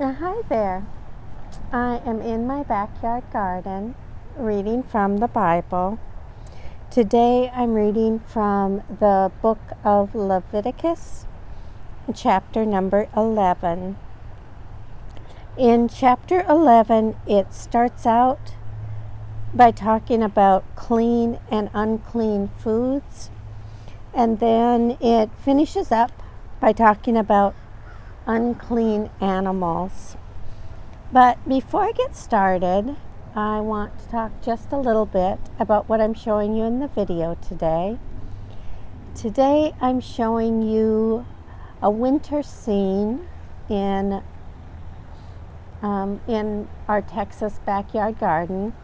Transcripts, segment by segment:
Hi there. I am in my backyard garden reading from the Bible. Today I'm reading from the book of Leviticus, chapter number 11. In chapter 11, it starts out by talking about clean and unclean foods, and then it finishes up by talking about unclean animals. But before I get started, I want to talk just a little bit about what I'm showing you in the video today. Today I'm showing you a winter scene in our Texas backyard garden.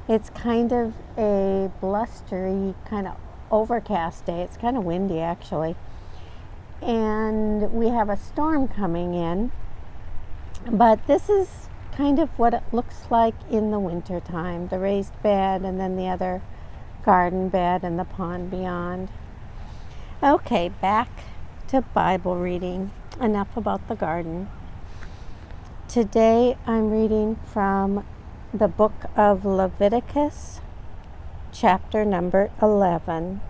It's kind of a blustery, kind of overcast day. It's kind of windy actually. And we have a storm coming in. But this is kind of what it looks like in the winter time, the raised bed and then the other garden bed and the pond beyond. Okay, back to Bible reading. Enough about the garden. Today I'm reading from the book of Leviticus, chapter number 11.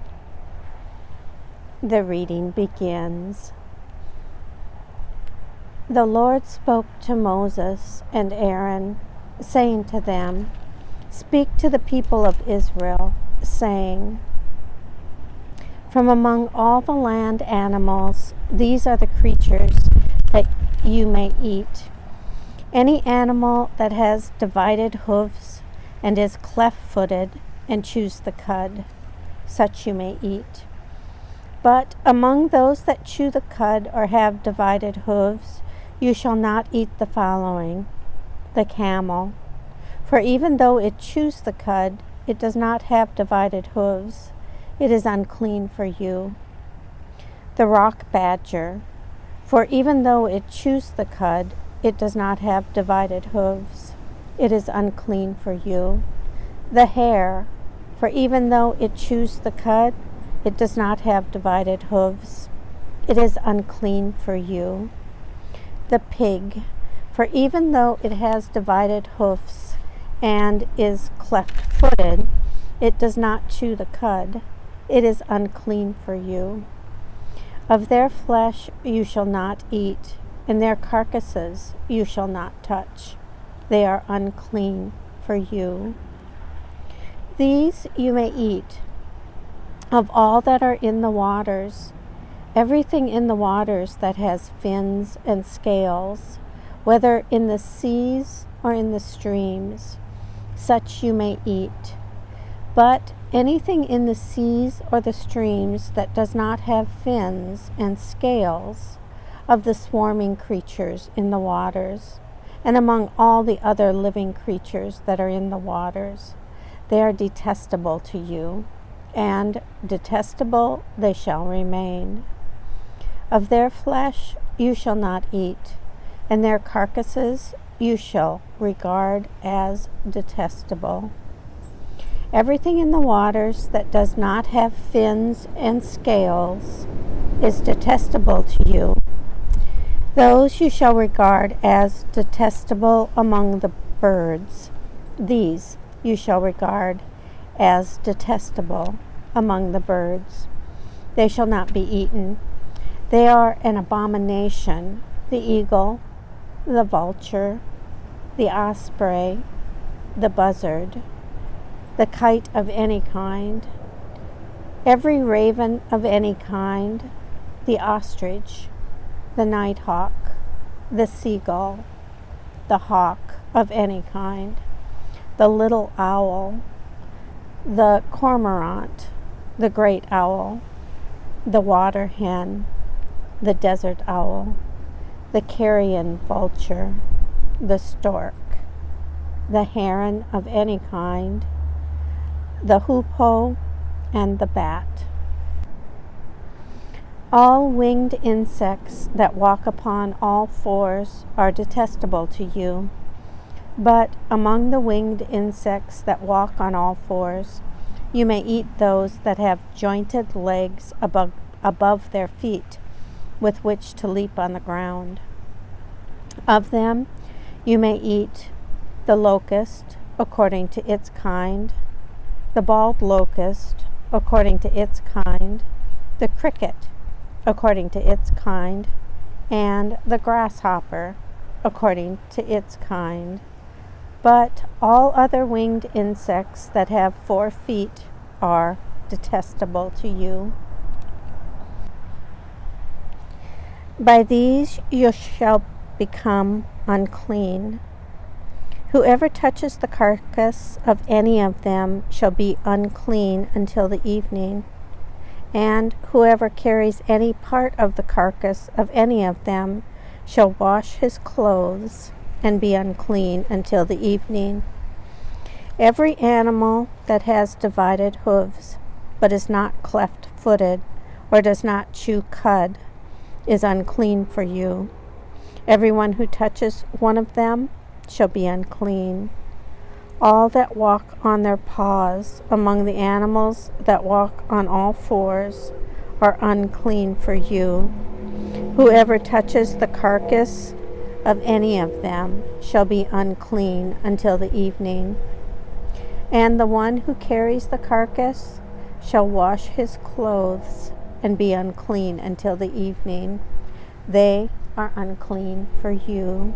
The reading begins. The Lord spoke to Moses and Aaron, saying to them, "Speak to the people of Israel, saying, from among all the land animals, these are the creatures that you may eat. Any animal that has divided hooves and is cleft-footed and chews the cud, such you may eat. But among those that chew the cud or have divided hooves, you shall not eat the following: the camel, for even though it chews the cud, it does not have divided hooves. It is unclean for you. The rock badger, for even though it chews the cud, it does not have divided hooves. It is unclean for you. The hare, for even though it chews the cud, it does not have divided hooves. It is unclean for you. The pig, for even though it has divided hoofs and is cleft-footed, it does not chew the cud. It is unclean for you. Of their flesh you shall not eat, and their carcasses you shall not touch. They are unclean for you. These you may eat of all that are in the waters. Everything in the waters that has fins and scales, whether in the seas or in the streams, such you may eat. But anything in the seas or the streams that does not have fins and scales, of the swarming creatures in the waters, and among all the other living creatures that are in the waters, they are detestable to you, and detestable they shall remain. Of their flesh you shall not eat, and their carcasses you shall regard as detestable. Everything in the waters that does not have fins and scales is detestable to you. Those you shall regard as detestable among the birds. These you shall regard as detestable among the birds. They shall not be eaten. They are an abomination: the eagle, the vulture, the osprey, the buzzard, the kite of any kind, every raven of any kind, the ostrich, the nighthawk, the seagull, the hawk of any kind, the little owl, the cormorant, the great owl, the water hen, the desert owl, the carrion vulture, the stork, the heron of any kind, the hoopoe, and the bat. All winged insects that walk upon all fours are detestable to you. But among the winged insects that walk on all fours, you may eat those that have jointed legs above their feet, with which to leap on the ground. Of them you may eat the locust according to its kind, the bald locust according to its kind, the cricket according to its kind, and the grasshopper according to its kind. But all other winged insects that have 4 feet are detestable to you. By these you shall become unclean. Whoever touches the carcass of any of them shall be unclean until the evening, and whoever carries any part of the carcass of any of them shall wash his clothes and be unclean until the evening. Every animal that has divided hooves, but is not cleft-footed, or does not chew cud, is unclean for you. Everyone who touches one of them shall be unclean. All that walk on their paws among the animals that walk on all 4s are unclean for you. Whoever touches the carcass of any of them shall be unclean until the evening. And the one who carries the carcass shall wash his clothes and be unclean until the evening. They are unclean for you.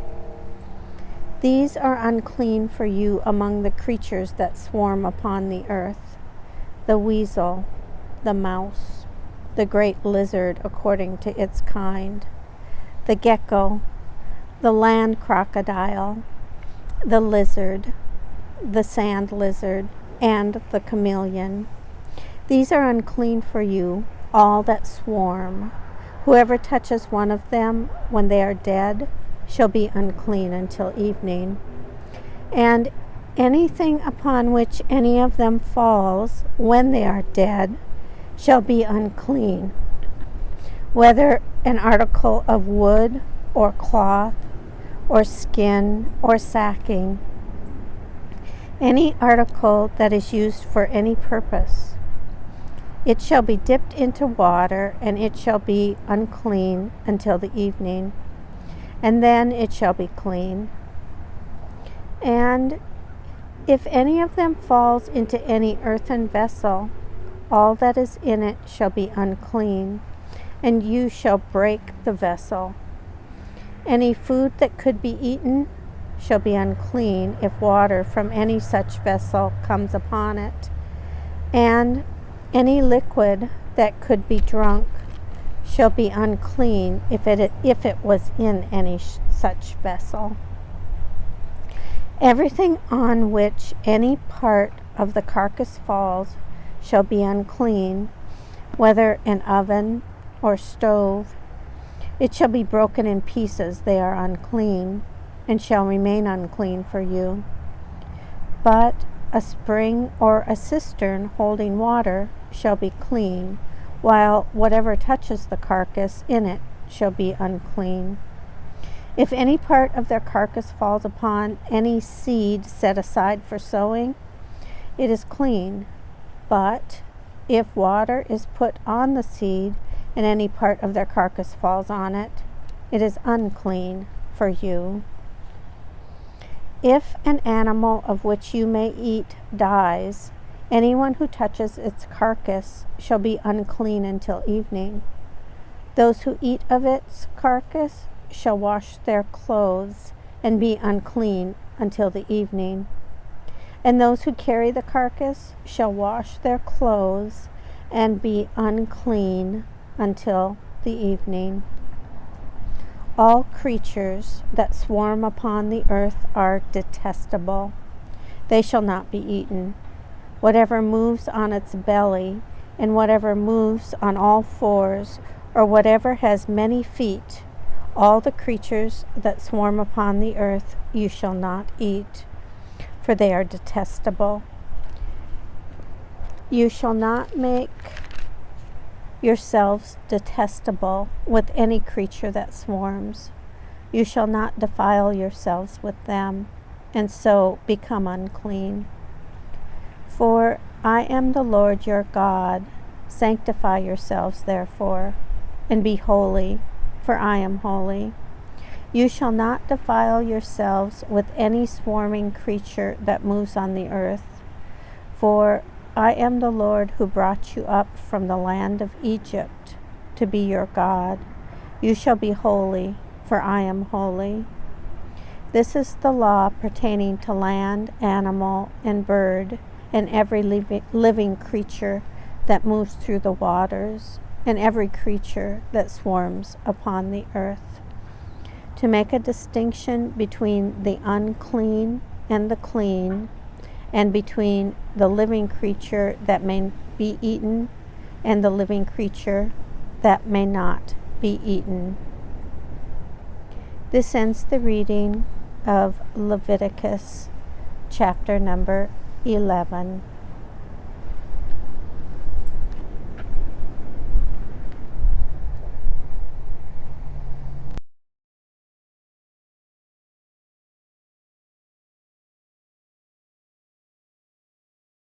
These are unclean for you among the creatures that swarm upon the earth: the weasel, the mouse, the great lizard according to its kind, the gecko, the land crocodile, the lizard, the sand lizard, and the chameleon. These are unclean for you, all that swarm. Whoever touches one of them when they are dead shall be unclean until evening. And anything upon which any of them falls when they are dead shall be unclean, whether an article of wood or cloth or skin or sacking, any article that is used for any purpose. It shall be dipped into water, and it shall be unclean until the evening, and then it shall be clean. And if any of them falls into any earthen vessel, all that is in it shall be unclean, and you shall break the vessel. Any food that could be eaten shall be unclean if water from any such vessel comes upon it, and any liquid that could be drunk shall be unclean if it was in any such vessel. Everything on which any part of the carcass falls shall be unclean, whether an oven or stove. It shall be broken in pieces. They are unclean, and shall remain unclean for you. But a spring or a cistern holding water shall be clean, while whatever touches the carcass in it shall be unclean. If any part of their carcass falls upon any seed set aside for sowing, it is clean. But if water is put on the seed, and any part of their carcass falls on it, it is unclean for you. If an animal of which you may eat dies, anyone who touches its carcass shall be unclean until evening. Those who eat of its carcass shall wash their clothes and be unclean until the evening. And those who carry the carcass shall wash their clothes and be unclean until the evening. All creatures that swarm upon the earth are detestable. They shall not be eaten. Whatever moves on its belly, and whatever moves on all 4s, or whatever has many feet, all the creatures that swarm upon the earth you shall not eat, for they are detestable. You shall not make yourselves detestable with any creature that swarms. You shall not defile yourselves with them, and so become unclean. For I am the Lord your God. Sanctify yourselves, therefore, and be holy, for I am holy. You shall not defile yourselves with any swarming creature that moves on the earth. For I am the Lord who brought you up from the land of Egypt to be your God. You shall be holy, for I am holy. This is the law pertaining to land, animal, and bird, and every living creature that moves through the waters, and every creature that swarms upon the earth, to make a distinction between the unclean and the clean, and between the living creature that may be eaten and the living creature that may not be eaten. This ends the reading of Leviticus chapter number 11.